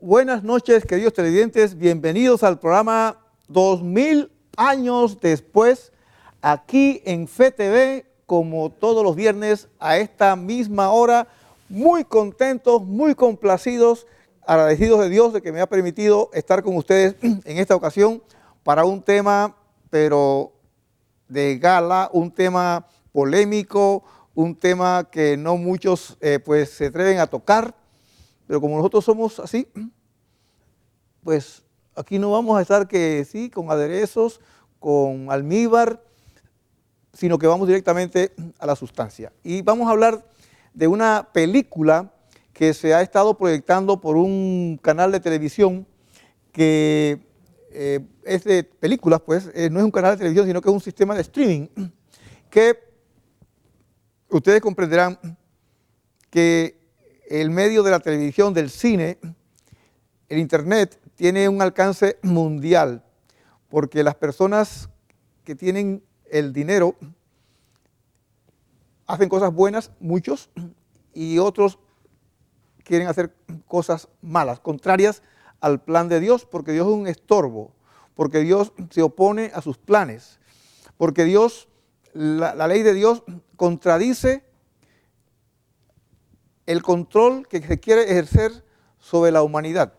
buenas noches, queridos televidentes. Bienvenidos al programa 2000 años después, aquí en FETV, como todos los viernes a esta misma hora. Muy contentos, muy complacidos, agradecidos de Dios de que me ha permitido estar con ustedes en esta ocasión para un tema, pero de gala, un tema polémico, un tema que no muchos pues se atreven a tocar, pero como nosotros somos así, pues aquí no vamos a estar que sí, con aderezos, con almíbar, sino que vamos directamente a la sustancia. Y vamos a hablar de una película que se ha estado proyectando por un canal de televisión que es de películas, pues, no es un canal de televisión, sino que es un sistema de streaming, que ustedes comprenderán que el medio de la televisión, del cine, el internet, tiene un alcance mundial, porque las personas que tienen el dinero hacen cosas buenas, muchos, y otros quieren hacer cosas malas, contrarias al plan de Dios, porque Dios es un estorbo, porque Dios se opone a sus planes, porque Dios, la ley de Dios contradice el control que se quiere ejercer sobre la humanidad.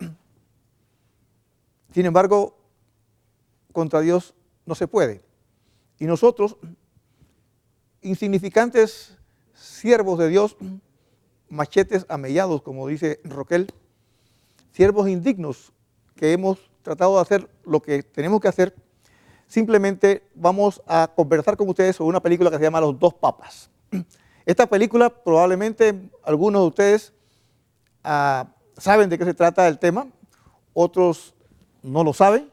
Sin embargo, contra Dios no se puede. Y nosotros, insignificantes siervos de Dios, machetes amellados, como dice Roquel, siervos indignos que hemos tratado de hacer lo que tenemos que hacer, simplemente vamos a conversar con ustedes sobre una película que se llama Los Dos Papas. Esta película, probablemente algunos de ustedes saben de qué se trata el tema, otros no lo saben,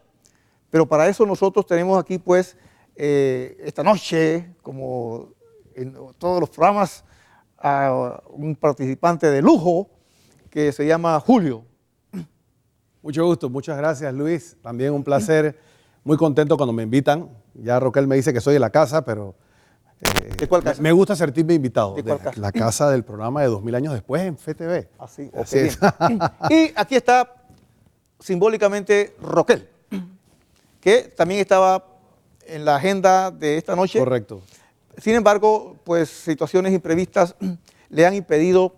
pero para eso nosotros tenemos aquí, pues, esta noche, como en todos los programas, a un participante de lujo que se llama Julio. Mucho gusto, muchas gracias, Luis. También un placer, muy contento cuando me invitan. Ya Roquel me dice que soy de la casa, pero ¿De cuál casa? me gusta sentirme invitado. ¿De cuál casa? La casa del programa de 2000 años después en FETV. Así es. Y aquí está simbólicamente Roquel, que también estaba en la agenda de esta noche. Correcto. Sin embargo, pues situaciones imprevistas le han impedido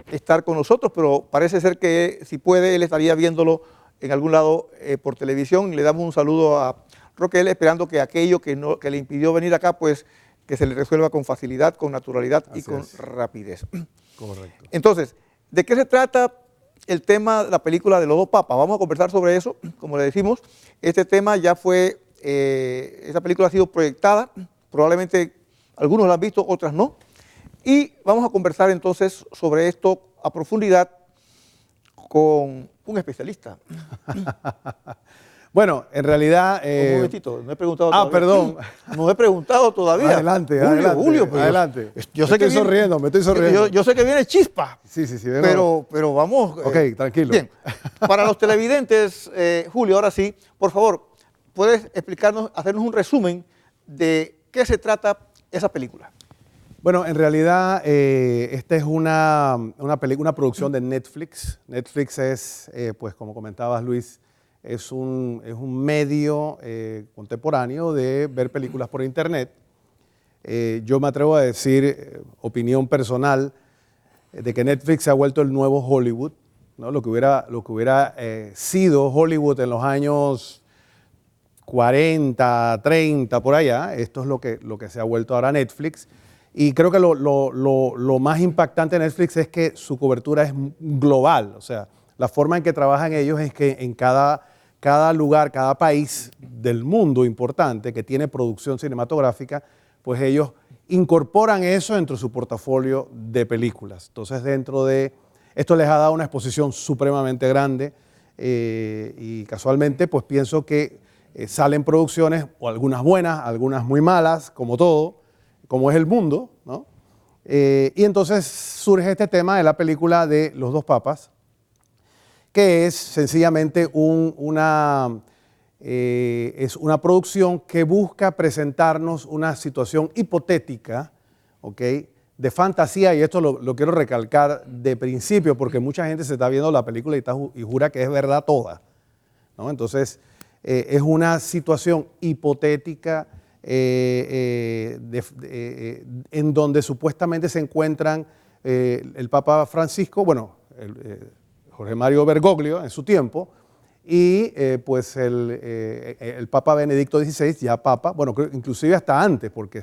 estar con nosotros, pero parece ser que si puede, él estaría viéndolo en algún lado por televisión. Y le damos un saludo a Roquel, esperando que aquello que le impidió venir acá, pues que se le resuelva con facilidad, con naturalidad y con rapidez. Correcto. Entonces, ¿de qué se trata el tema de la película de Los Dos Papas? Vamos a conversar sobre eso. Como le decimos, este tema ya fue, esa película ha sido proyectada, probablemente algunos la han visto, otras no. Y vamos a conversar entonces sobre esto a profundidad con un especialista. Bueno, en realidad... Un momentito, no he preguntado todavía. Perdón. No he preguntado todavía. Adelante, Julio, pues, adelante. Yo sé que me estoy sonriendo. Yo sé que viene chispa. Sí. Pero vamos. Ok, tranquilo. Bien, para los televidentes, Julio, ahora sí, por favor, ¿puedes explicarnos, hacernos un resumen de qué se trata esa película? Bueno, en realidad esta es una producción de Netflix. Netflix es, pues como comentabas, Luis, es un medio contemporáneo de ver películas por internet. Yo me atrevo a decir, opinión personal, de que Netflix se ha vuelto el nuevo Hollywood, ¿no? Lo que hubiera sido Hollywood en los años 40, 30, por allá. Esto es lo que se ha vuelto ahora Netflix. Y creo que lo más impactante de Netflix es que su cobertura es global. O sea, la forma en que trabajan ellos es que en cada lugar, cada país del mundo importante que tiene producción cinematográfica, pues ellos incorporan eso dentro de su portafolio de películas. Entonces, esto les ha dado una exposición supremamente grande y casualmente, pues pienso que salen producciones, o algunas buenas, algunas muy malas, como todo, como es el mundo, ¿no? Y entonces surge este tema de la película de Los Dos Papas, que es sencillamente una producción que busca presentarnos una situación hipotética, ¿ok?, de fantasía, y esto lo quiero recalcar de principio, porque mucha gente se está viendo la película y jura que es verdad toda, ¿no? Entonces, es una situación hipotética en donde supuestamente se encuentran el Papa Francisco, bueno, Jorge Mario Bergoglio en su tiempo, y pues el Papa Benedicto XVI, ya Papa, bueno, inclusive hasta antes, porque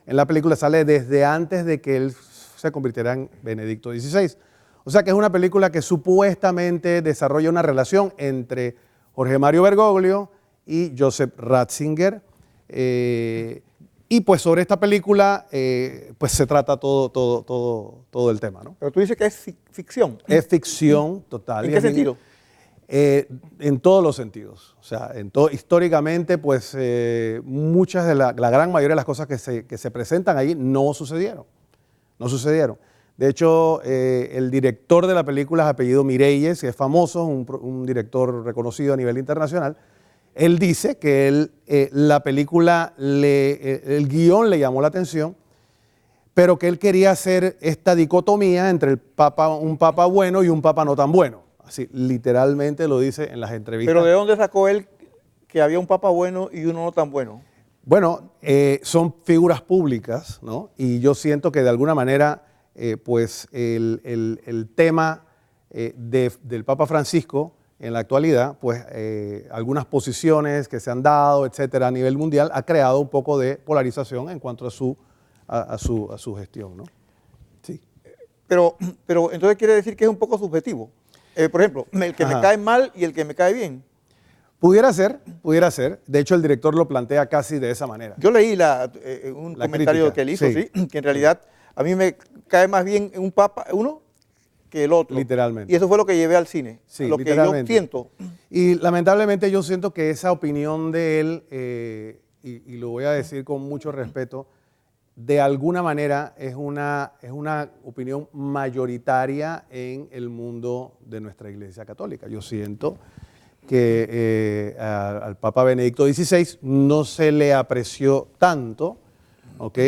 en la película sale desde antes de que él se convirtiera en Benedicto XVI. O sea que es una película que supuestamente desarrolla una relación entre Jorge Mario Bergoglio y Joseph Ratzinger. Y pues sobre esta película pues se trata todo el tema, ¿no? Pero tú dices que es ficción. Es ficción total. ¿En qué sentido? En todos los sentidos. O sea, históricamente, pues muchas de la gran mayoría de las cosas que se presentan ahí no sucedieron. No sucedieron. De hecho, el director de la película es apellido Mireyes, que es famoso, un director reconocido a nivel internacional. Él dice que la película, el guión le llamó la atención, pero que él quería hacer esta dicotomía entre un papa bueno y un papa no tan bueno. Así, literalmente lo dice en las entrevistas. ¿Pero de dónde sacó él que había un papa bueno y uno no tan bueno? Bueno, son figuras públicas, ¿no? Y yo siento que de alguna manera, pues el tema del Papa Francisco en la actualidad, pues algunas posiciones que se han dado, etcétera, a nivel mundial, ha creado un poco de polarización en cuanto a su gestión, ¿no? Sí. Pero entonces quiere decir que es un poco subjetivo. Por ejemplo, el que me cae mal y el que me cae bien. Pudiera ser. De hecho, el director lo plantea casi de esa manera. Yo leí un comentario que él hizo, sí, que en realidad a mí me cae más bien uno que el otro. Literalmente. Y eso fue lo que llevé al cine, sí, lo que yo siento. Y lamentablemente yo siento que esa opinión de él, y lo voy a decir con mucho respeto, de alguna manera es una opinión mayoritaria en el mundo de nuestra Iglesia Católica. Yo siento que al Papa Benedicto XVI no se le apreció tanto, ¿ok?,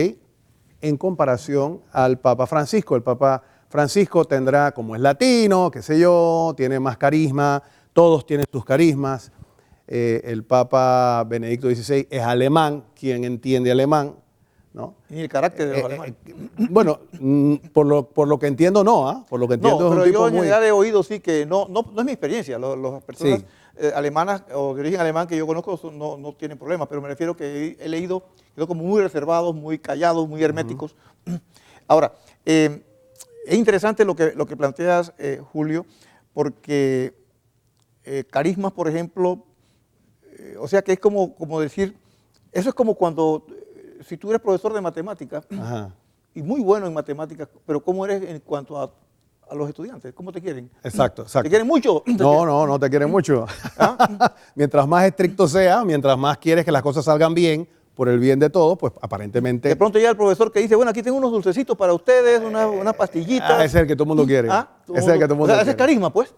en comparación al Papa Francisco. El Papa Francisco tendrá, como es latino, qué sé yo, tiene más carisma, todos tienen sus carismas. El Papa Benedicto XVI es alemán, quien entiende alemán, ¿no? Y el carácter de los alemanes. Bueno, por lo que entiendo no, ¿ah? Por lo que entiendo no, es un pero tipo yo en muy... general he oído sí que no es mi experiencia. Las personas alemanas o de origen alemán que yo conozco no tienen problemas, pero me refiero que he leído que son como muy reservados, muy callados, muy herméticos. Ahora, es interesante lo que planteas, Julio, porque carismas, por ejemplo, o sea que es como decir, eso es como cuando... Si tú eres profesor de matemáticas y muy bueno en matemáticas, pero ¿cómo eres en cuanto a los estudiantes? ¿Cómo te quieren? Exacto. ¿Te quieren mucho? No te quieren mucho. ¿Ah? Mientras más estricto sea, mientras más quieres que las cosas salgan bien, por el bien de todos, pues aparentemente... De pronto llega el profesor que dice, bueno, aquí tengo unos dulcecitos para ustedes, unas pastillitas. Ese es el que todo el mundo quiere. Ese es el que todo el mundo quiere. Ese es carisma, pues.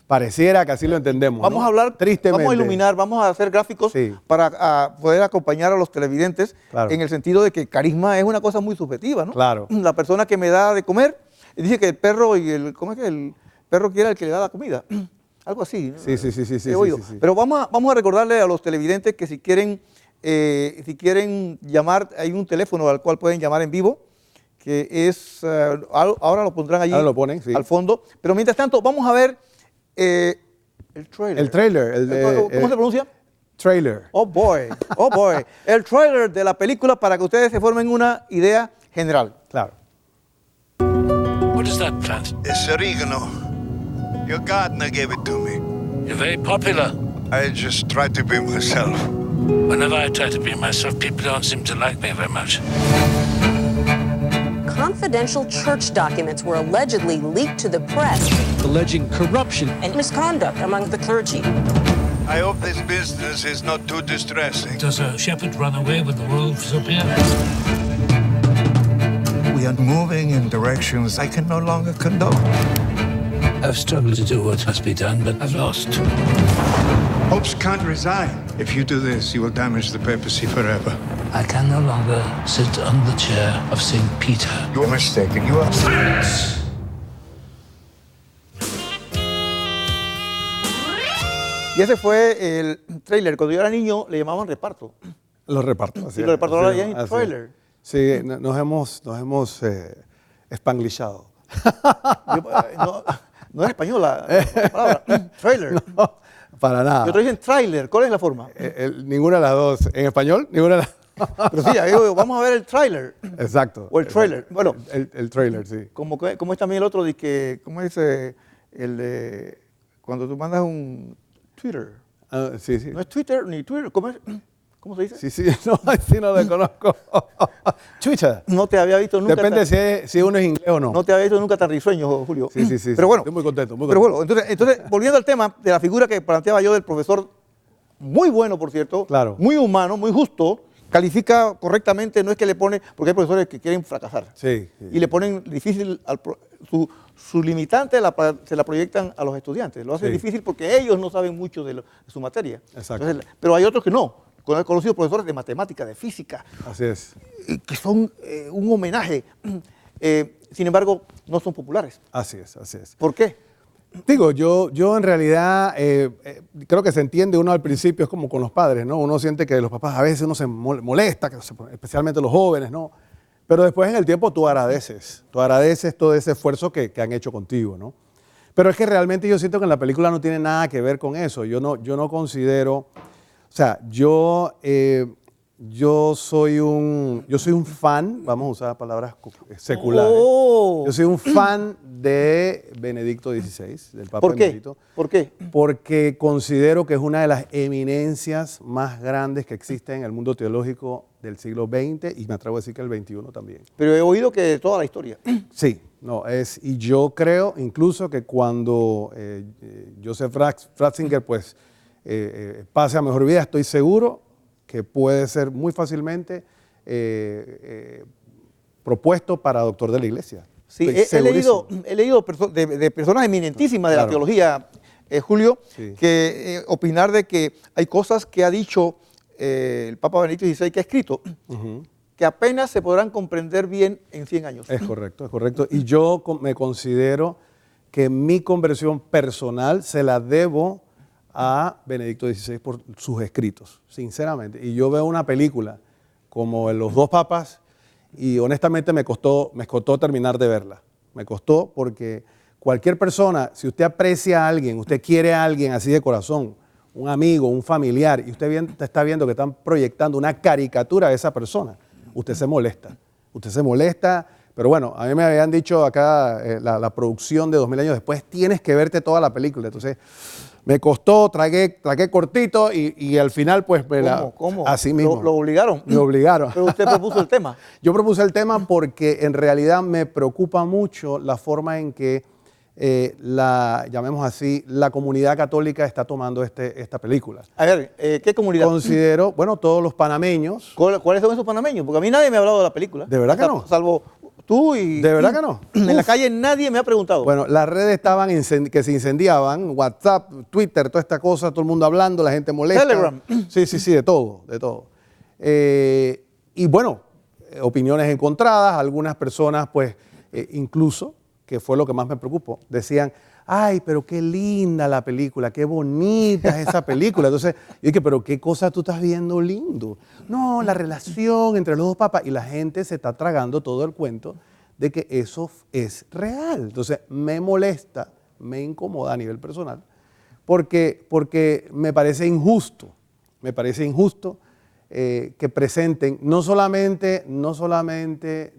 Pareciera que así lo entendemos. Vamos ¿no? a hablar, tristemente. Vamos a iluminar, vamos a hacer gráficos para poder acompañar a los televidentes en el sentido de que carisma es una cosa muy subjetiva, ¿no? Claro. La persona que me da de comer dice que el perro ¿cómo es que el perro quiere el que le da la comida? Algo así, ¿no? Sí. He oído. Pero vamos a recordarle a los televidentes que si quieren llamar, hay un teléfono al cual pueden llamar en vivo, que es, ahora lo pondrán allí al fondo. Pero mientras tanto, vamos a ver el trailer. El trailer. ¿Cómo se pronuncia? Trailer. Oh boy. El trailer de la película para que ustedes se formen una idea general. Claro. What is that plant? It's oregano. Your gardener gave it to me. You're very popular. I just try to be myself. Whenever I try to be myself, people don't seem to like me very much. Confidential church documents were allegedly leaked to the press, alleging corruption and misconduct among the clergy. I hope this business is not too distressing. Does a shepherd run away when the wolves appear? We are moving in directions I can no longer condone. I've struggled to do what must be done, but I've lost. Popes can't resign. If you do this, you will damage the papacy forever. I can no longer sit on the chair of St. Peter. You're mistaken. You are... Silence! Y ese fue el trailer. Cuando yo era niño le llamaban reparto. Los repartos. Sí, los repartos ahora ya en trailer. Sí, nos hemos spanglishado. No es española la palabra. Trailer. No, para nada. Y otros dicen trailer. ¿Cuál es la forma? Ninguna de las dos. En español, ninguna de las dos. Pero sí, digo, vamos a ver el trailer. Exacto. O el trailer. Bueno, el trailer, sí. como es también el otro de que, ¿cómo es el de cuando tú mandas un Twitter? Sí, sí. No es Twitter ni Twitter, ¿cómo es? ¿Cómo se dice? Sí, sí, no, sí no lo conozco. Twitter. No te había visto nunca. Depende si uno es inglés o no. No te había visto nunca tan risueño, Julio. Sí, sí, sí. Pero bueno, estoy muy contento, muy pero contento. bueno, entonces, volviendo al tema de la figura que planteaba yo del profesor, muy bueno, por cierto, Claro. muy humano, muy justo, califica correctamente, no es que le pone, porque hay profesores que quieren fracasar. Sí, sí. Y le ponen difícil, su limitante se la proyectan a los estudiantes. Lo hacen Sí. difícil porque ellos no saben mucho de su materia. Exacto. Entonces, pero hay otros que no. He conocido profesores de matemática, de física, Así es. que son un homenaje. Sin embargo, no son populares. Así es, así es. ¿Por qué? Digo, yo en realidad creo que se entiende uno al principio, es como con los padres, ¿no? Uno siente que los papás a veces uno se molesta, especialmente los jóvenes, ¿no? Pero después en el tiempo tú agradeces todo ese esfuerzo que han hecho contigo, ¿no? Pero es que realmente yo siento que en la película no tiene nada que ver con eso. Yo no considero, o sea, yo soy un fan, vamos a usar palabras seculares. Oh. Yo soy un fan de Benedicto XVI, del Papa ¿Por qué? Benedicto. ¿Por qué? Porque considero que es una de las eminencias más grandes que existen en el mundo teológico del siglo XX y me atrevo a decir que el XXI también. Pero he oído que toda la historia. Sí, y yo creo incluso que cuando Joseph Ratzinger pues pase a mejor vida, estoy seguro que puede ser muy fácilmente propuesto para doctor de la iglesia. Sí, Estoy he leído de personas eminentísimas de la Claro. teología, Julio, Sí. que opinar de que hay cosas que ha dicho el Papa Benedicto XVI, que ha escrito, que apenas se podrán comprender bien en 100 años. Es correcto, es correcto. Y yo me considero que mi conversión personal se la debo a Benedicto XVI por sus escritos, sinceramente. Y yo veo una película como Los dos papas y honestamente me costó terminar de verla. Me costó porque cualquier persona, si usted aprecia a alguien, usted quiere a alguien así de corazón, un amigo, un familiar, y usted está viendo que están proyectando una caricatura de esa persona, usted se molesta. Usted se molesta, pero bueno, a mí me habían dicho acá la producción de 2000 años después, tienes que verte toda la película. Entonces, me costó, tragué cortito y al final pues ¿Cómo? así mismo. ¿Lo obligaron? Me obligaron. Pero usted propuso el tema. Yo propuse el tema porque en realidad me preocupa mucho la forma en que llamemos así, la comunidad católica está tomando esta película. A ver, ¿qué comunidad? Considero, bueno, todos los panameños. ¿Cuáles son esos panameños? Porque a mí nadie me ha hablado de la película. ¿De verdad que no? Salvo tú y... ¿De verdad que no? En la calle nadie me ha preguntado. Bueno, las redes estaban que se incendiaban, WhatsApp, Twitter, toda esta cosa, todo el mundo hablando, la gente molesta. Telegram. Sí, de todo, de todo. Y bueno, opiniones encontradas, algunas personas pues incluso, que fue lo que más me preocupó, decían, ay, pero qué linda la película, qué bonita es esa película. Entonces, yo dije, pero qué cosa tú estás viendo lindo. No, la relación entre los dos papas. Y la gente se está tragando todo el cuento de que eso es real. Entonces, me molesta, me incomoda a nivel personal, porque me parece injusto que presenten no solamente de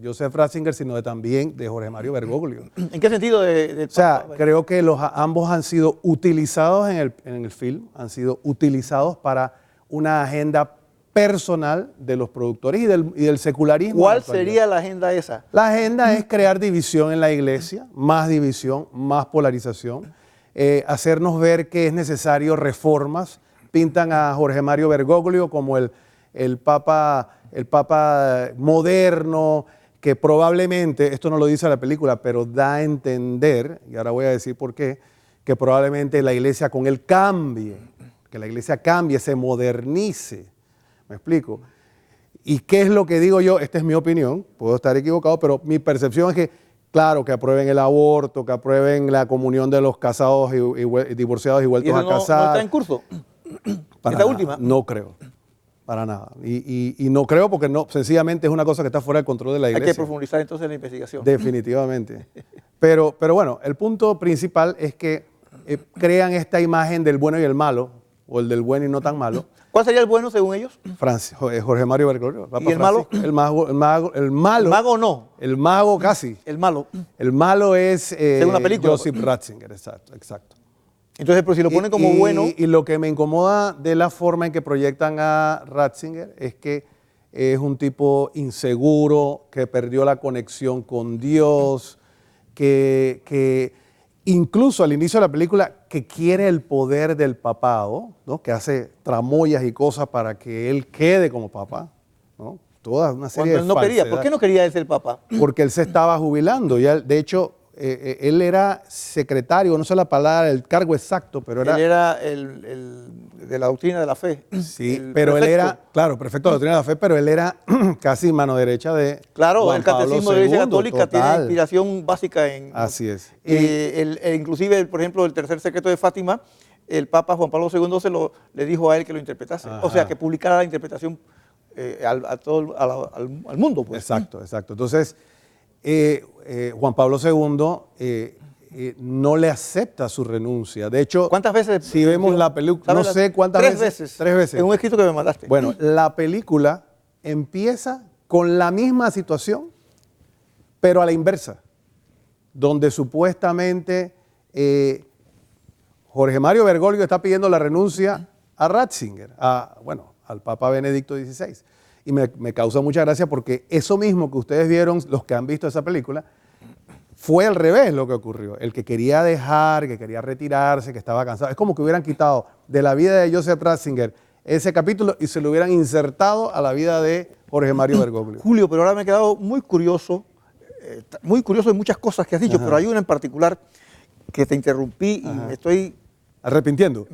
Joseph Ratzinger, sino también de Jorge Mario Bergoglio. ¿En qué sentido del O sea, Papa? creo que ambos han sido utilizados en el film, han sido utilizados para una agenda personal de los productores y del secularismo. ¿Cuál sería la agenda esa? La agenda es crear división en la iglesia, más división, más polarización, hacernos ver que es necesario reformas. Pintan a Jorge Mario Bergoglio como el papa moderno, que probablemente, esto no lo dice la película, pero da a entender, y ahora voy a decir por qué, que probablemente la iglesia con él cambie, que la iglesia cambie, se modernice. ¿Me explico? ¿Y qué es lo que digo yo? Esta es mi opinión, puedo estar equivocado, pero mi percepción es que, claro, que aprueben el aborto, que aprueben la comunión de los casados y divorciados y ¿Y vueltos eso a no casar. está en curso? Para ¿Esta nada, última? No creo, para nada. Y no creo porque no, sencillamente es una cosa que está fuera del control de la Hay iglesia. que profundizar entonces en la investigación. Definitivamente. Pero bueno, el punto principal es que crean esta imagen del bueno y el malo, o el del bueno y no tan malo. ¿Cuál sería el bueno según ellos? Jorge Mario Bergoglio. Papa ¿Y el malo? Francisco. El malo. ¿El mago no? El mago casi. El malo. El malo es Según la película. Joseph Ratzinger, exacto. Entonces, pero si lo ponen como bueno... Y lo que me incomoda de la forma en que proyectan a Ratzinger es que es un tipo inseguro, que perdió la conexión con Dios, que incluso al inicio de la película, que quiere el poder del papado, ¿no? Que hace tramoyas y cosas para que él quede como papá, ¿no? Toda una serie Cuando él no de quería. ¿Por falsedades. qué no quería él ser papa? Porque él se estaba jubilando. De hecho, él era secretario, no sé la palabra, el cargo exacto, pero era... Él era el de la doctrina de la fe. Sí, El pero él prefecto. era, claro, perfecto la doctrina de la fe, pero él era casi mano derecha de Claro, Juan el catecismo Pablo de la Iglesia II, Católica tiene total. inspiración básica en... Así es. inclusive, por ejemplo, el tercer secreto de Fátima, el Papa Juan Pablo II le dijo a él que lo interpretase. Ajá. O sea, que publicara la interpretación al mundo. Pues. Exacto. Entonces, Juan Pablo II no le acepta su renuncia. De hecho, ¿Cuántas veces? si vemos la película, no sé cuántas Tres veces. veces. 3 veces. En un escrito que me mandaste. Bueno, la película empieza con la misma situación, pero a la inversa, donde supuestamente Jorge Mario Bergoglio está pidiendo la renuncia a Ratzinger, al Papa Benedicto XVI. Y me causa mucha gracia porque eso mismo que ustedes vieron, los que han visto esa película, fue al revés lo que ocurrió. El que quería dejar, que quería retirarse, que estaba cansado. Es como que hubieran quitado de la vida de Joseph Ratzinger ese capítulo y se lo hubieran insertado a la vida de Jorge Mario Bergoglio. Julio, pero ahora me he quedado muy curioso de muchas cosas que has dicho, pero hay una en particular que te interrumpí y me estoy Arrepintiendo.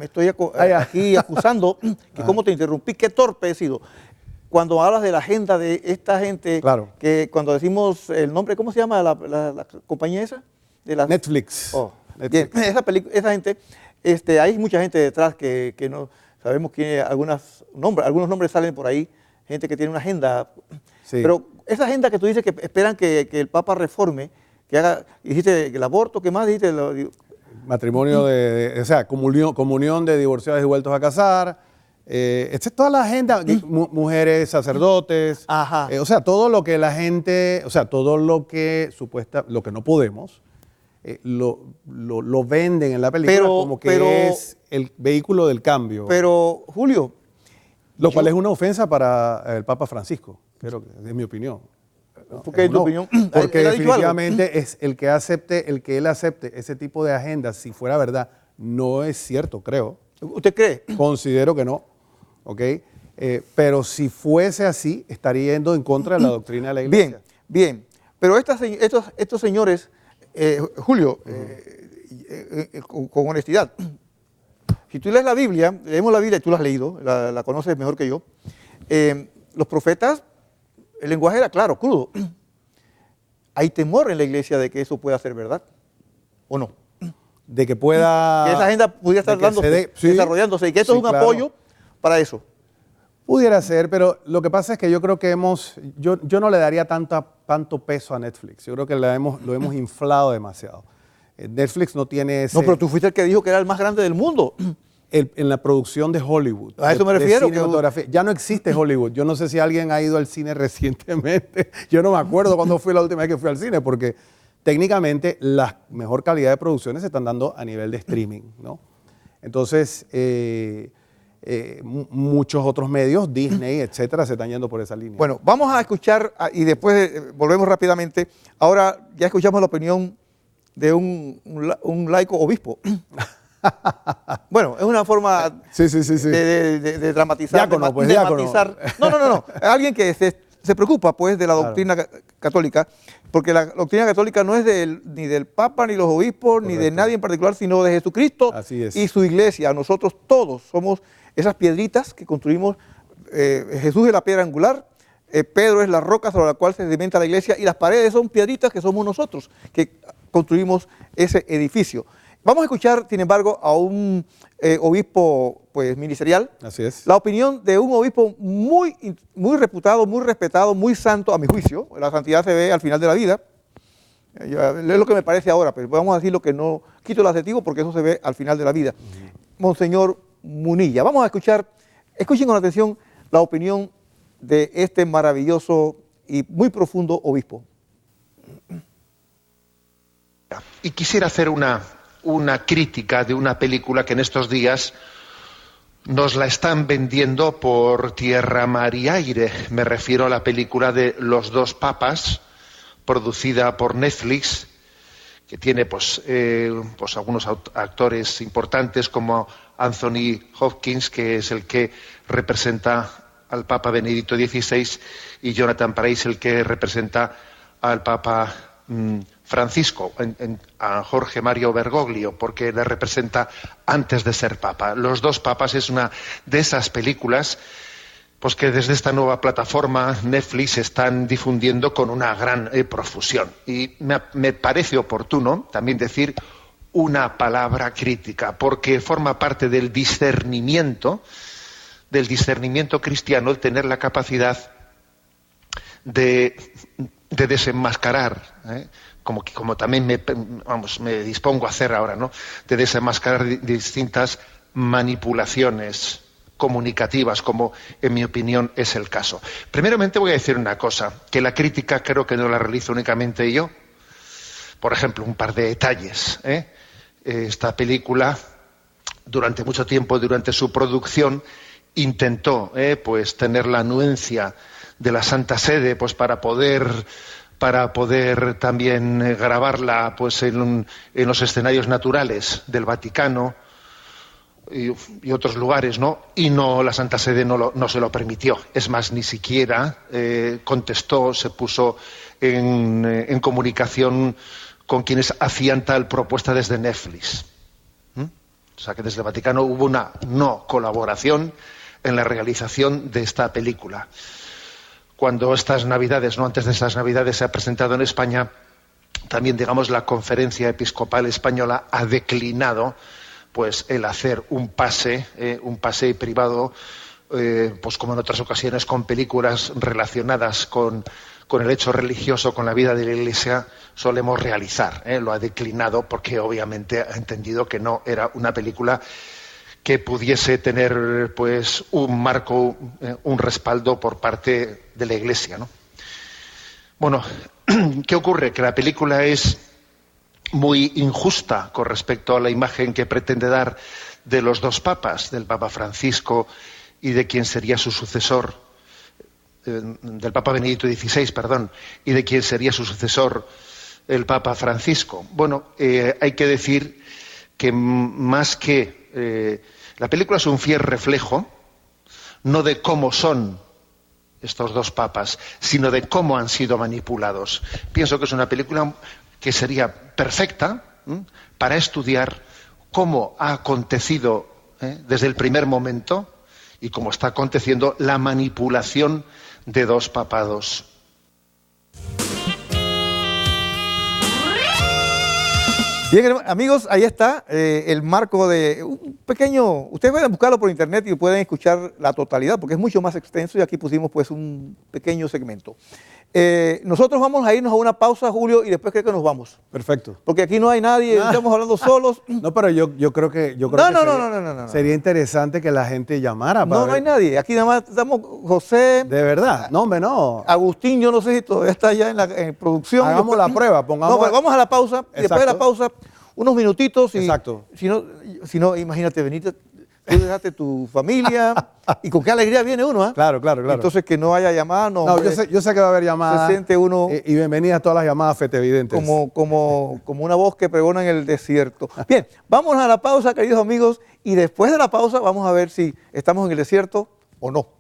aquí acusando que cómo te interrumpí, qué torpe he sido. Cuando hablas de la agenda de esta gente, Claro. que cuando decimos el nombre, ¿cómo se llama la compañía esa? De las, Netflix. Oh, Netflix. bien, esa gente, hay mucha gente detrás que no sabemos quién, algunos nombres salen por ahí, gente que tiene una agenda. Sí. Pero esa agenda que tú dices que esperan que el Papa reforme, que haga, dijiste el aborto, ¿qué más dijiste? Matrimonio o sea, comunión de divorciados y vueltos a casar. Esta es toda la agenda, mujeres, sacerdotes, Ajá. o sea, todo lo que la gente, o sea, todo lo que lo que no podemos, lo venden en la película como que es el vehículo del cambio. Pero, Julio, Lo cual es una ofensa para el Papa Francisco, creo que es mi opinión. ¿por qué es tu opinión? Porque ¿Él ha dicho algo? definitivamente es el que él acepte ese tipo de agendas, si fuera verdad, no es cierto, creo. ¿Usted cree? Considero que no, ¿ok? Pero si fuese así, estaría yendo en contra de la doctrina de la Iglesia. Bien. Pero estos señores, Julio, con honestidad, si tú lees la Biblia, leemos la Biblia y tú la has leído, la conoces mejor que yo, los profetas, el lenguaje era claro, crudo. Hay temor en la iglesia de que eso pueda ser verdad, ¿o no? De que pueda... Que esa agenda pudiera estar de que se dé- sí, desarrollándose y que esto sí, es un claro. apoyo para eso. Pudiera ser, pero lo que pasa es que yo creo que yo no le daría tanto peso a Netflix. Yo creo que lo hemos inflado demasiado. Netflix no tiene ese... No, pero tú fuiste el que dijo que era el más grande del mundo. En la producción de Hollywood. A eso me de refiero, que- cinematografía. Ya no existe Hollywood. Yo no sé si alguien ha ido al cine recientemente. Yo no me acuerdo cuándo fue la última vez que fui al cine, porque técnicamente la mejor calidad de producciones se están dando a nivel de streaming, ¿no? Entonces, muchos otros medios, Disney, etcétera, se están yendo por esa línea. Bueno, vamos a escuchar y después volvemos rápidamente. Ahora ya escuchamos la opinión de un laico obispo. Bueno, es una forma Sí. de dramatizar, Diácono, pues, de diácono. matizar. No. Alguien que se preocupa pues de la doctrina católica, porque la doctrina católica no es ni del Papa, ni los obispos, ni de Correcto. nadie en particular, sino de Jesucristo Así es. y su iglesia. Nosotros todos somos esas piedritas que construimos Jesús es la piedra angular, Pedro es la roca sobre la cual se cimenta la iglesia y las paredes son piedritas que somos nosotros, que construimos ese edificio. Vamos a escuchar, sin embargo, a un obispo pues, ministerial. Así es. La opinión de un obispo muy reputado, muy respetado, muy santo, a mi juicio. La santidad se ve al final de la vida. Es lo que me parece ahora, pero vamos a decir lo que no quito el adjetivo porque eso se ve al final de la vida. Monseñor Munilla. Vamos a escuchar, escuchen con atención la opinión de este maravilloso y muy profundo obispo. Y quisiera hacer una crítica de una película que en estos días nos la están vendiendo por tierra, mar y aire. Me refiero a la película de Los dos papas, producida por Netflix, que tiene pues algunos actores importantes como Anthony Hopkins, que es el que representa al Papa Benedicto XVI, y Jonathan Pryce, el que representa al Papa Francisco, a Jorge Mario Bergoglio, porque le representa antes de ser Papa. Los dos papas es una de esas películas pues que desde esta nueva plataforma Netflix están difundiendo con una gran profusión. Y me parece oportuno también decir una palabra crítica, porque forma parte del discernimiento cristiano el tener la capacidad de desenmascarar, como también me dispongo a hacer ahora, ¿no? De desenmascarar distintas manipulaciones comunicativas, como en mi opinión es el caso. Primeramente voy a decir una cosa, que la crítica creo que no la realizo únicamente yo. Por ejemplo, un par de detalles. Esta película, durante mucho tiempo, durante su producción, intentó pues tener la anuencia de la Santa Sede pues para poder también grabarla pues en los escenarios naturales del Vaticano y otros lugares, ¿no? Y no, la Santa Sede no se lo permitió. Es más, ni siquiera contestó, se puso en comunicación con quienes hacían tal propuesta desde Netflix. O sea que desde el Vaticano hubo una no colaboración en la realización de esta película. Cuando estas Navidades, no antes de estas Navidades, se ha presentado en España, también, digamos, la Conferencia Episcopal Española ha declinado pues el hacer un pase privado, pues como en otras ocasiones, con películas relacionadas con el hecho religioso, con la vida de la Iglesia, solemos realizar. Lo ha declinado porque obviamente ha entendido que no era una película que pudiese tener pues un marco, un respaldo por parte de la Iglesia, ¿no? Bueno, ¿qué ocurre? Que la película es muy injusta con respecto a la imagen que pretende dar de los dos papas, del Papa Francisco y de quien sería su sucesor, del Papa Benedicto XVI, perdón, y de quien sería su sucesor, el Papa Francisco. Bueno, hay que decir que más que la película es un fiel reflejo, no de cómo son estos dos papas, sino de cómo han sido manipulados. Pienso que es una película que sería perfecta para estudiar cómo ha acontecido desde el primer momento y cómo está aconteciendo la manipulación de dos papados. Bien, amigos, ahí está el marco de un pequeño... Ustedes pueden buscarlo por internet y pueden escuchar la totalidad, porque es mucho más extenso y aquí pusimos pues un pequeño segmento. Nosotros vamos a irnos a una pausa, Julio, y después creo que nos vamos. Perfecto. Porque aquí no hay nadie, estamos hablando solos. No, pero yo creo que sería interesante que la gente llamara. No hay nadie. Aquí nada más estamos José. ¿De verdad? No, hombre, no. Agustín, yo no sé si todavía está ya en producción. Hagamos la prueba, pongamos... No, pero vamos a la pausa. Y después de la pausa, unos minutitos. Y, exacto. Si no, imagínate, Benito, tú dejaste tu familia y con qué alegría viene uno, ¿ah? Claro. Entonces que no haya llamadas, no. Yo sé que va a haber llamadas. Se siente uno. Y bienvenidas a todas las llamadas fetevidentes. Como una voz que pregona en el desierto. Bien, vamos a la pausa, queridos amigos, y después de la pausa vamos a ver si estamos en el desierto o no.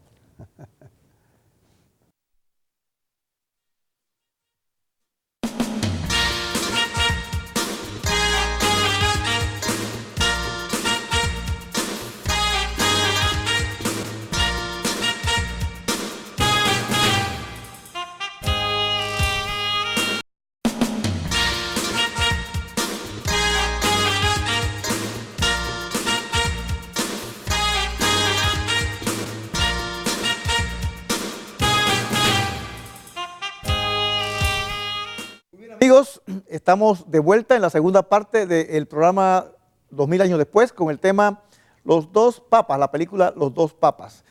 Amigos, estamos de vuelta en la segunda parte del programa 2000 años después con el tema Los dos papas, la película Los dos papas.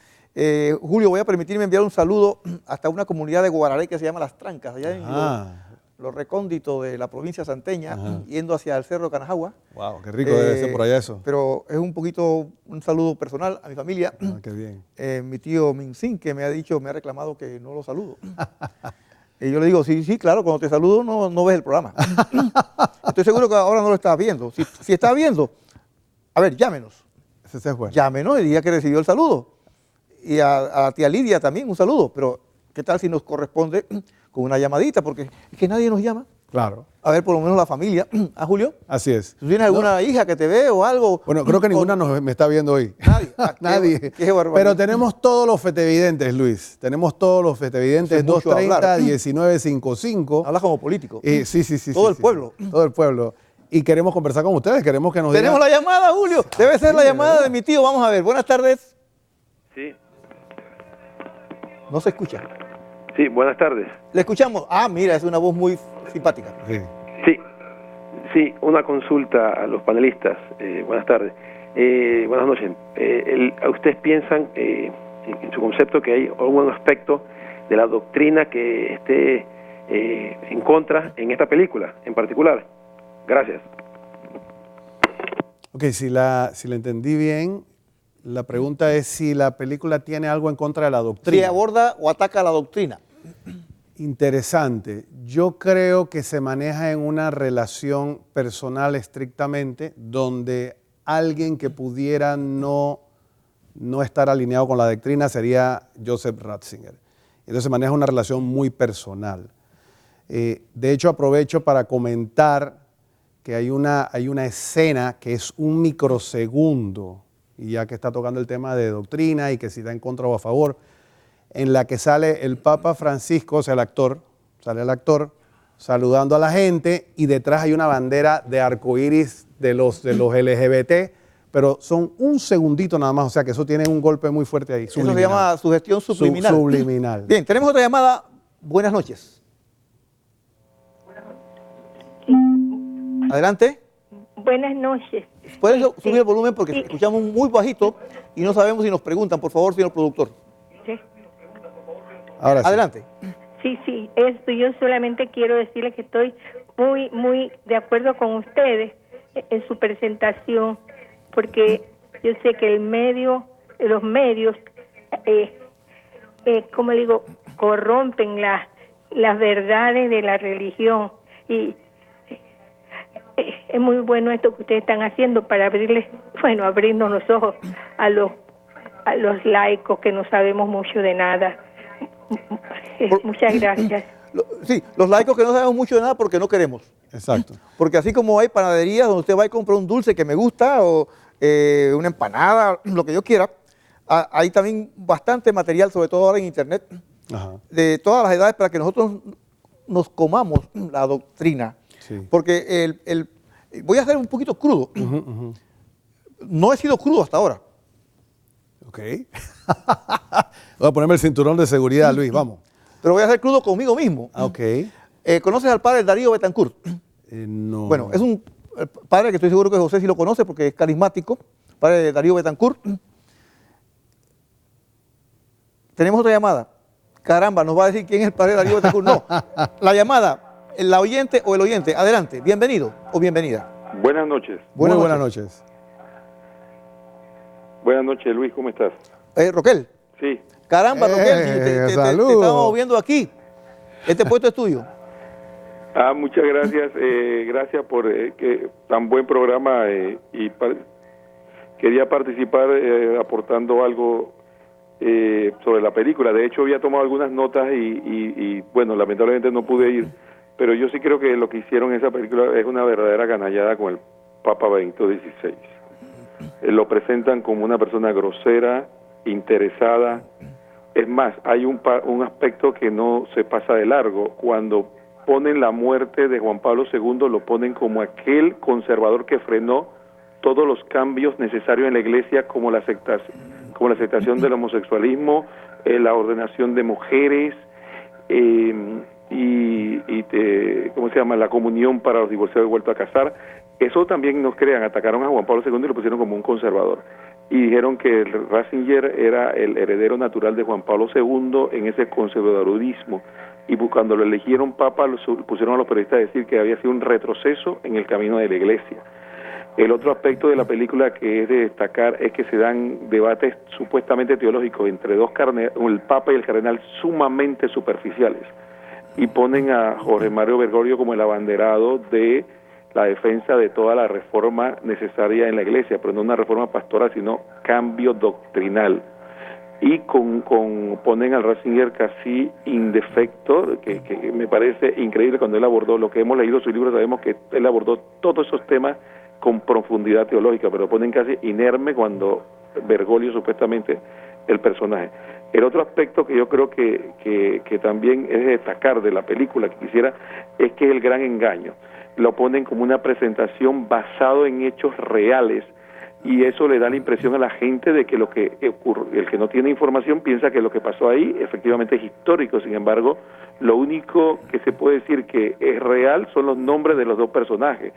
Julio, voy a permitirme enviar un saludo hasta una comunidad de Guararé que se llama Las Trancas, allá en los recónditos de la provincia santeña, yendo hacia el Cerro Canajagua. Wow, qué rico debe ser por allá eso. Pero es un saludo personal a mi familia. Qué bien. Mi tío Minsin, que me ha reclamado que no lo saludo. Y yo le digo, sí, claro, cuando te saludo no ves el programa. Estoy seguro que ahora no lo estás viendo. Si estás viendo, a ver, llámenos. Ese es bueno. Llámenos el día que recibió el saludo. Y a tía Lidia también un saludo. Pero, ¿qué tal si nos corresponde con una llamadita? Porque es que nadie nos llama. Claro. A ver, por lo menos la familia. ¿Ah, Julio? Así es. ¿Tú tienes alguna hija que te ve o algo? Bueno, creo que ninguna me está viendo hoy. Nadie. Nadie. Qué barbaridad. Pero tenemos todos los fetevidentes, Luis. Tenemos todos los fetevidentes. Eso es mucho 230-1955. Hablas como político. Sí. Todo el pueblo. Todo el pueblo. Y queremos conversar con ustedes. Queremos que nos digan. Tenemos la llamada, Julio. Debe ser la llamada de mi tío. Vamos a ver. Buenas tardes. Sí, No se escucha. sí, buenas tardes. Le escuchamos. Ah, mira, es una voz muy simpática. Sí. Sí, una consulta a los panelistas. Buenas tardes. Buenas noches. ¿Ustedes piensan en su concepto que hay algún aspecto de la doctrina que esté en contra en esta película en particular? Gracias. Ok, si la entendí bien, la pregunta es si la película tiene algo en contra de la doctrina. Si aborda o ataca la doctrina. Interesante. Yo creo que se maneja en una relación personal estrictamente, donde alguien que pudiera no estar alineado con la doctrina sería Joseph Ratzinger. Entonces se maneja una relación muy personal. De hecho, aprovecho para comentar que hay una escena que es un microsegundo, y ya que está tocando el tema de doctrina y que si da en contra o a favor, en la que sale el Papa Francisco, o sea, sale el actor saludando a la gente y detrás hay una bandera de arcoíris de los LGBT, pero son un segundito nada más, o sea que eso tiene un golpe muy fuerte ahí. Eso se llama sugestión subliminal. Subliminal. Bien, tenemos otra llamada. Buenas noches. Adelante. Buenas noches. ¿Pueden subir el volumen porque escuchamos muy bajito y no sabemos si nos preguntan, por favor, señor productor? Sí. Ahora sí. Adelante. Sí, yo solamente quiero decirles que estoy muy de acuerdo con ustedes en su presentación, porque yo sé que los medios, como digo, corrompen las verdades de la religión, y es muy bueno esto que ustedes están haciendo para abrirnos los ojos a los laicos que no sabemos mucho de nada. Muchas gracias. Sí, los laicos que no sabemos mucho de nada porque no queremos. Exacto. Porque así como hay panaderías donde usted va y compra un dulce que me gusta o una empanada, lo que yo quiera, hay también bastante material, sobre todo ahora en internet, de todas las edades para que nosotros nos comamos la doctrina. Sí. Porque voy a ser un poquito crudo. No he sido crudo hasta ahora. Ok. Voy a ponerme el cinturón de seguridad, Luis, vamos. Pero voy a ser crudo conmigo mismo. Ok. ¿Conoces al padre Darío Betancourt? No. Bueno, es un padre que estoy seguro que José sí lo conoce porque es carismático. Padre Darío Betancourt. Tenemos otra llamada. Caramba, nos va a decir quién es el padre Darío Betancourt. No, la llamada, la oyente o el oyente. Adelante, bienvenido o bienvenida. Buenas noches. Muy buenas noches. Buenas noches, Luis, ¿cómo estás? Roquel. Sí. Caramba, Roquel, te estamos viendo aquí. Este puesto es tuyo. Muchas gracias. Gracias por tan buen programa quería participar aportando algo sobre la película. De hecho, había tomado algunas notas y bueno, lamentablemente no pude ir, pero yo sí creo que lo que hicieron en esa película es una verdadera canallada con el Papa Benito XVI. Lo presentan como una persona grosera, interesada. Es más, hay un aspecto que no se pasa de largo. Cuando ponen la muerte de Juan Pablo II, lo ponen como aquel conservador que frenó todos los cambios necesarios en la Iglesia, como la aceptación del homosexualismo, la ordenación de mujeres y ¿cómo se llama? La comunión para los divorciados y vuelto a casar. Eso también nos crean, atacaron a Juan Pablo II y lo pusieron como un conservador. Y dijeron que Ratzinger era el heredero natural de Juan Pablo II en ese conservadurismo. Y cuando lo eligieron papa, pusieron a los periodistas a decir que había sido un retroceso en el camino de la iglesia. El otro aspecto de la película que es de destacar es que se dan debates supuestamente teológicos entre el papa y el cardenal sumamente superficiales. Y ponen a Jorge Mario Bergoglio como el abanderado de la defensa de toda la reforma necesaria en la iglesia, pero no una reforma pastoral, sino cambio doctrinal. Y ponen al Ratzinger casi indefecto, que me parece increíble cuando él abordó, lo que hemos leído su libro, sabemos que él abordó todos esos temas con profundidad teológica, pero ponen casi inerme cuando Bergoglio supuestamente el personaje. El otro aspecto que yo creo que también es de destacar de la película que quisiera es que es el gran engaño. Lo ponen como una presentación basado en hechos reales y eso le da la impresión a la gente de que lo que ocurre, el que no tiene información piensa que lo que pasó ahí efectivamente es histórico. Sin embargo, lo único que se puede decir que es real son los nombres de los dos personajes.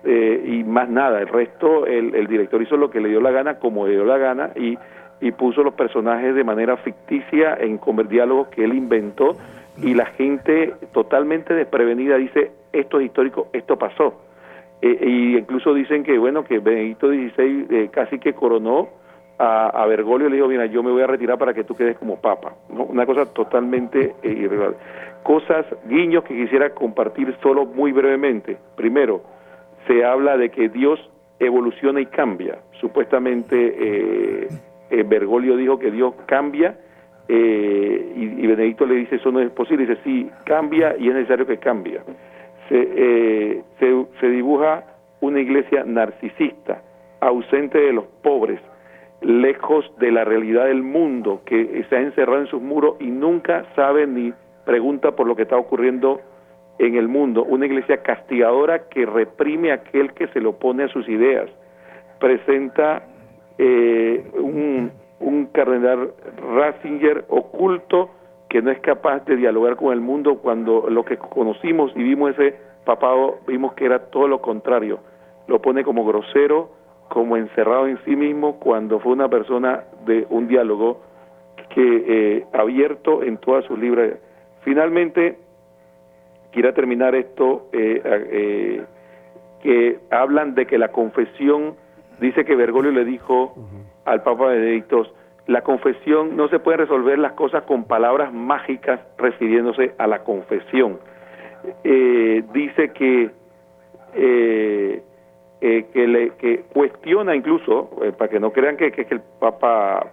Y más nada, el resto el director hizo lo que le dio la gana, como le dio la gana, y puso los personajes de manera ficticia en diálogos que él inventó, y la gente totalmente desprevenida dice, esto es histórico, esto pasó. Y incluso dicen que bueno, que Benedicto XVI casi que coronó a Bergoglio y le dijo, mira, yo me voy a retirar para que tú quedes como papa, ¿no? Una cosa totalmente irreal. Cosas, guiños que quisiera compartir solo muy brevemente. Primero, se habla de que Dios evoluciona y cambia. Supuestamente Bergoglio dijo que Dios cambia y Benedicto le dice eso no es posible. Dice sí, cambia y es necesario que cambie. Se dibuja una iglesia narcisista, ausente de los pobres, lejos de la realidad del mundo, que se ha encerrado en sus muros y nunca sabe ni pregunta por lo que está ocurriendo en el mundo. Una iglesia castigadora que reprime a aquel que se le opone a sus ideas. Presenta un cardenal Ratzinger oculto que no es capaz de dialogar con el mundo, cuando lo que conocimos y vimos ese papado, vimos que era todo lo contrario. Lo pone como grosero, como encerrado en sí mismo, cuando fue una persona de un diálogo que abierto en todas sus libros. Finalmente, quiero terminar esto, que hablan de que la confesión, dice que Bergoglio le dijo al Papa Benedicto, la confesión, no se puede resolver las cosas con palabras mágicas refiriéndose a la confesión. Dice que cuestiona incluso, para que no crean que el Papa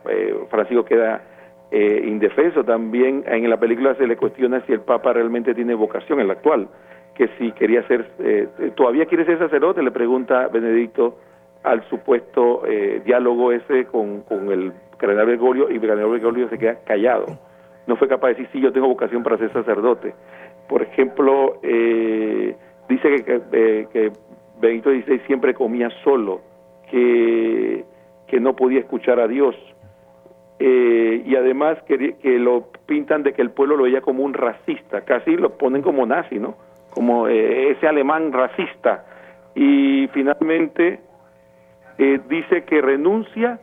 Francisco queda indefenso, también en la película se le cuestiona si el Papa realmente tiene vocación, el actual, que si quería ser, todavía quiere ser sacerdote, le pregunta Benedicto al supuesto diálogo ese con el cardenal Bergoglio, y el cardenal Bergoglio se queda callado, no fue capaz de decir sí, yo tengo vocación para ser sacerdote. Por ejemplo, dice que Benedicto XVI siempre comía solo, que no podía escuchar a Dios, y además que lo pintan de que el pueblo lo veía como un racista, casi lo ponen como nazi, ¿no? Como ese alemán racista. Y finalmente dice que renuncia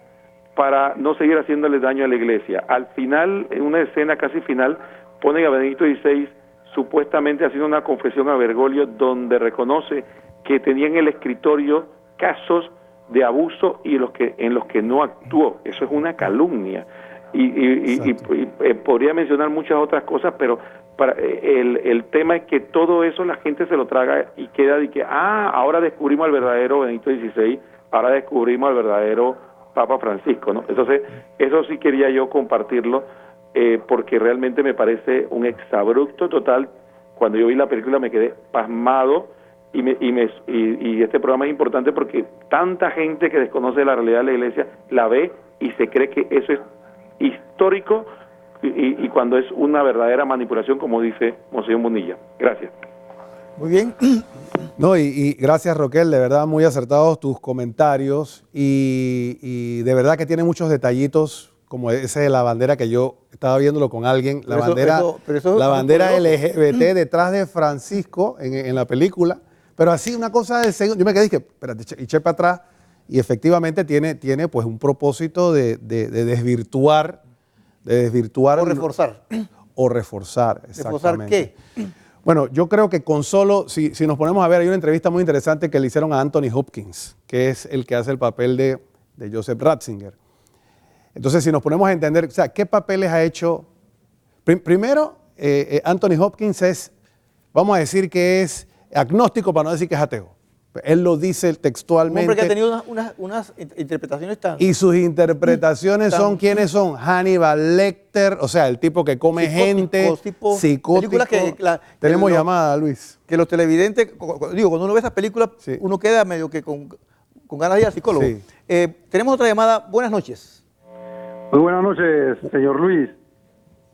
para no seguir haciéndole daño a la iglesia. Al final, en una escena casi final, ponen a Benedicto XVI supuestamente haciendo una confesión a Bergoglio, donde reconoce que tenía en el escritorio casos de abuso y en los que no actuó. Eso es una calumnia. Y podría mencionar muchas otras cosas, pero el tema es que todo eso la gente se lo traga y queda de que, ahora descubrimos al verdadero Benedicto XVI, ahora descubrimos al verdadero Papa Francisco, ¿no? Entonces, eso sí quería yo compartirlo, porque realmente me parece un exabrupto total. Cuando yo vi la película me quedé pasmado, y este programa es importante porque tanta gente que desconoce la realidad de la iglesia la ve y se cree que eso es histórico, y cuando es una verdadera manipulación, como dice Monseñor Munilla. Gracias. Muy bien. No, y gracias, Roquel, de verdad muy acertados tus comentarios, y de verdad que tiene muchos detallitos, como ese de la bandera que yo estaba viéndolo con alguien, la pero eso la bandera loco. LGBT detrás de Francisco en la película, pero así una cosa de segundo. Yo me quedé y dije, espérate, y eché para atrás, y efectivamente tiene pues un propósito de desvirtuar. O reforzar. O reforzar, ¿Reforzar exactamente. qué? Bueno, yo creo que con solo, si nos ponemos a ver, hay una entrevista muy interesante que le hicieron a Anthony Hopkins, que es el que hace el papel de Joseph Ratzinger. Entonces, si nos ponemos a entender, o sea, ¿qué papeles ha hecho? Primero, Anthony Hopkins es, vamos a decir que es agnóstico para no decir que es ateo. Él lo dice textualmente. Un hombre que ha tenido unas interpretaciones tan... Y sus interpretaciones son, ¿quiénes son? Hannibal Lecter, o sea, el tipo que come gente, psicótico. Películas que Tenemos llamada, Luis. Que los televidentes, digo, cuando uno ve esas películas, Sí. uno queda medio que con ganas de ir al psicólogo. Sí. Tenemos otra llamada. Buenas noches. Muy buenas noches, señor Luis.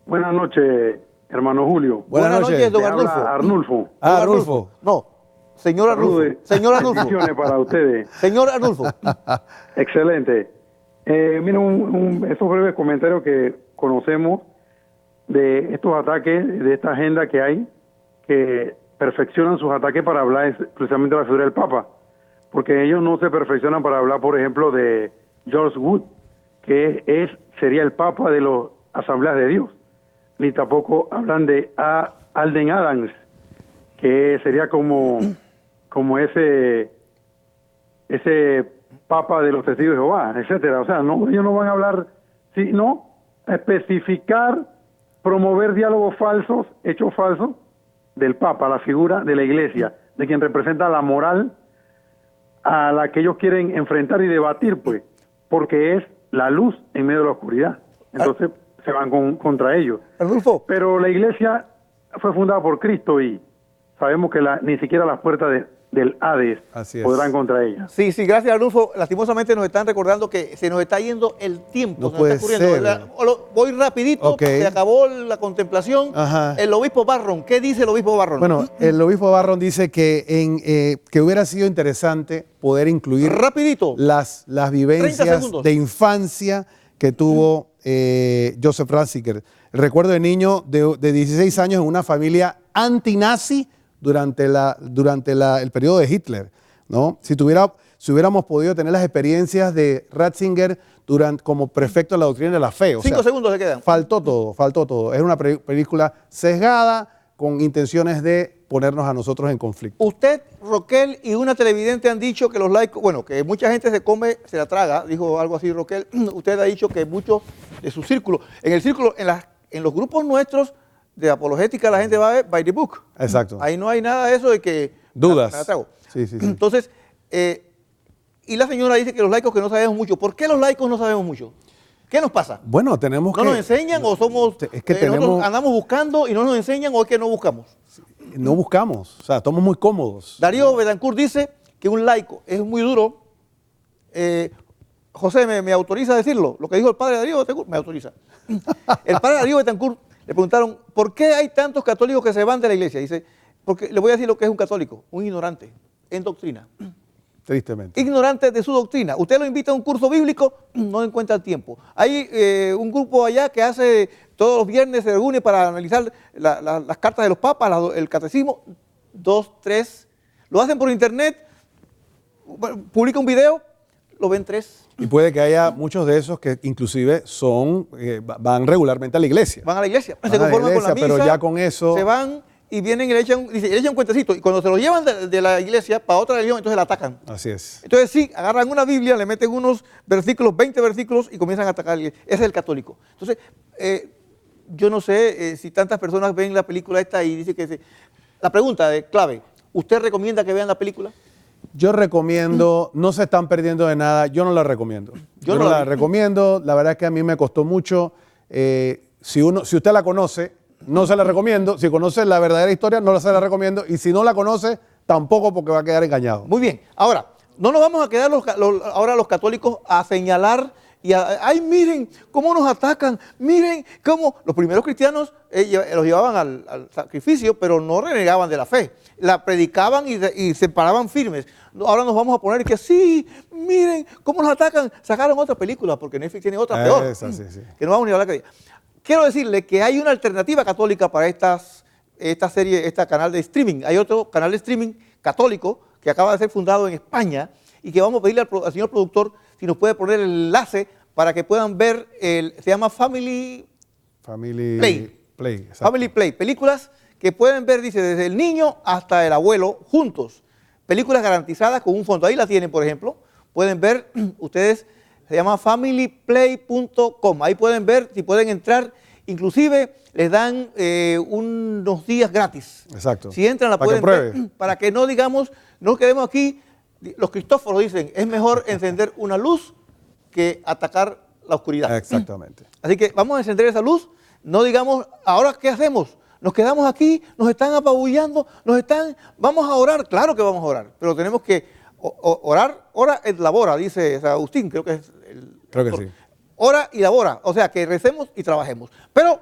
Buenas noches, hermano Julio. Buenas noches, don Te habla Arnulfo. Arnulfo. Ah, Arnulfo. No, señor Arnulfo. Salude. Señor Arnulfo. Bendiciones para ustedes. Señor Arnulfo. Excelente. Miren, estos breves comentarios que conocemos de estos ataques, de esta agenda que hay, que perfeccionan sus ataques para hablar precisamente de la figura del Papa. Porque ellos no se perfeccionan para hablar, por ejemplo, de George Wood, que sería el Papa de las Asambleas de Dios. Ni tampoco hablan de Alden Adams, que sería como ese Papa de los Testigos de Jehová, etcétera. O sea, no, ellos no van a hablar, sino especificar, promover diálogos falsos, hechos falsos del Papa, la figura de la Iglesia, de quien representa la moral a la que ellos quieren enfrentar y debatir, pues, porque es la luz en medio de la oscuridad. Entonces se van contra ellos. Arnulfo. Pero la Iglesia fue fundada por Cristo y sabemos que ni siquiera las puertas del Hades podrán contra ella. Sí, gracias, Arnulfo. Lastimosamente nos están recordando que se nos está yendo el tiempo. No se nos puede está ocurriendo. ser. Voy rapidito, Ok. se acabó la contemplación. Ajá. El obispo Barron, ¿qué dice el obispo Barron? Bueno, el obispo Barron dice que hubiera sido interesante poder incluir rapidito las 30 vivencias segundos. de infancia que tuvo Joseph Ratzinger. Recuerdo de niño de 16 años en una familia antinazi durante el periodo de Hitler, ¿no? Si hubiéramos podido tener las experiencias de Ratzinger como prefecto de la doctrina de la fe. 5 segundos se quedan. Faltó todo. Es una película sesgada con intenciones de ponernos a nosotros en conflicto. Usted, Roquel y una televidente han dicho que los laicos, bueno, que mucha gente se la traga, dijo algo así Roquel. Usted ha dicho que muchos de su círculo, en los grupos nuestros de apologética la gente va a ver by the book. Exacto. Ahí no hay nada de eso de que... Dudas. me la trago. Sí. Entonces, y la señora dice que los laicos que no sabemos mucho. ¿Por qué los laicos no sabemos mucho? ¿Qué nos pasa? Bueno, tenemos ¿No nos enseñan o somos... Es que nosotros andamos buscando y no nos enseñan o es que no buscamos? No buscamos, o sea, estamos muy cómodos. Darío Betancourt dice que un laico es muy duro. José, ¿me autoriza a decirlo? Lo que dijo el padre Darío Betancourt, me autoriza. El padre Darío Betancourt le preguntaron, ¿por qué hay tantos católicos que se van de la iglesia? Dice, porque le voy a decir lo que es un católico, un ignorante en doctrina. Tristemente. Ignorante de su doctrina. Usted lo invita a un curso bíblico, no encuentra el tiempo. Hay un grupo allá que hace todos los viernes, se reúne para analizar las cartas de los papas, el catecismo, 2, 3. Lo hacen por internet, publica un video, lo ven 3. Y puede que haya muchos de esos que inclusive van regularmente a la iglesia. Van a la iglesia, Van se a la conforman con la iglesia, misa, pero ya con eso... se van y vienen y le echan un cuentecito. Y cuando se lo llevan de la iglesia para otra religión, entonces la atacan. Así es. Entonces sí, agarran una Biblia, le meten unos versículos, 20 versículos y comienzan a atacar a la iglesia. Ese es el católico. Entonces, yo no sé si tantas personas ven la película esta y dicen que... La pregunta de clave, ¿usted recomienda que vean la película? Yo recomiendo, no se están perdiendo de nada, yo no la recomiendo. Yo no la recomiendo, la verdad es que a mí me costó mucho. Si usted la conoce, no se la recomiendo. Si conoce la verdadera historia, no se la recomiendo. Y si no la conoce, tampoco, porque va a quedar engañado. Muy bien. Ahora, no nos vamos a quedar ahora los católicos a señalar y ay, miren cómo nos atacan, miren cómo los primeros cristianos los llevaban al sacrificio, pero no renegaban de la fe. La predicaban y se paraban firmes. Ahora nos vamos a poner que sí, miren cómo nos atacan. Sacaron otra película, porque Netflix tiene otra peor. Sí. Que no vamos ni a hablar que... quiero decirle que hay una alternativa católica para esta serie, este canal de streaming. Hay otro canal de streaming católico que acaba de ser fundado en España y que vamos a pedirle al señor productor si nos puede poner el enlace para que puedan ver, se llama Family Play. Family Play, películas que pueden ver, dice, desde el niño hasta el abuelo juntos. Películas garantizadas con un fondo. Ahí la tienen, por ejemplo. Pueden ver, ustedes, se llama familyplay.com. Ahí pueden ver, si pueden entrar, inclusive les dan unos días gratis. Exacto. Si entran la para pueden ver, para que no digamos, no quedemos aquí, los Cristóforos dicen, es mejor encender una luz que atacar la oscuridad. Exactamente. Así que vamos a encender esa luz, no digamos, ahora ¿qué hacemos? Nos quedamos aquí, nos están apabullando, vamos a orar, claro que vamos a orar, pero tenemos que orar, ora et labora, dice San Agustín, creo que es Creo que sí. Ora y labora, o sea, que recemos y trabajemos. Pero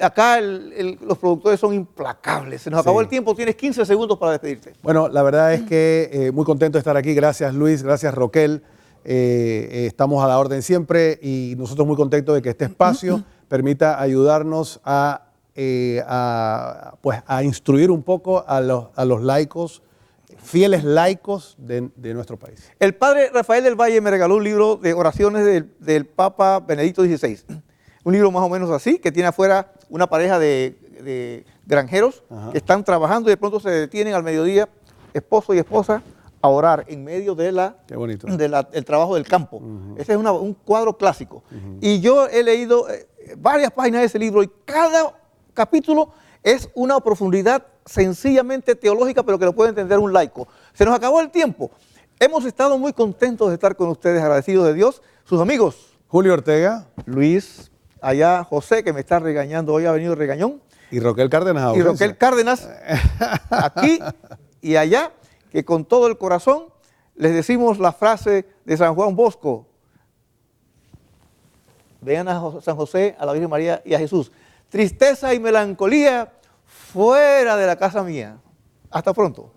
acá los productores son implacables, se nos acabó el tiempo, tienes 15 segundos para despedirte. Bueno, la verdad es que muy contento de estar aquí, gracias Luis, gracias Roquel, estamos a la orden siempre y nosotros muy contentos de que este espacio permita ayudarnos a instruir un poco a los laicos, fieles laicos de nuestro país. El padre Rafael del Valle me regaló un libro de oraciones del Papa Benedicto XVI. Un libro más o menos así, que tiene afuera una pareja de granjeros que están trabajando y de pronto se detienen al mediodía, esposo y esposa, a orar en medio de el trabajo del campo. Ese es un cuadro clásico. Y yo he leído varias páginas de ese libro y cada capítulo es una profundidad sencillamente teológica, pero que lo puede entender un laico. Se nos acabó el tiempo. Hemos estado muy contentos de estar con ustedes, agradecidos de Dios. Sus amigos. Julio Ortega. Luis, allá José, que me está regañando, hoy ha venido regañón. Y Roquel Cárdenas. Y Roquel Cárdenas, aquí y allá, que con todo el corazón les decimos la frase de San Juan Bosco. Vean a San José, a la Virgen María y a Jesús. Tristeza y melancolía fuera de la casa mía. Hasta pronto.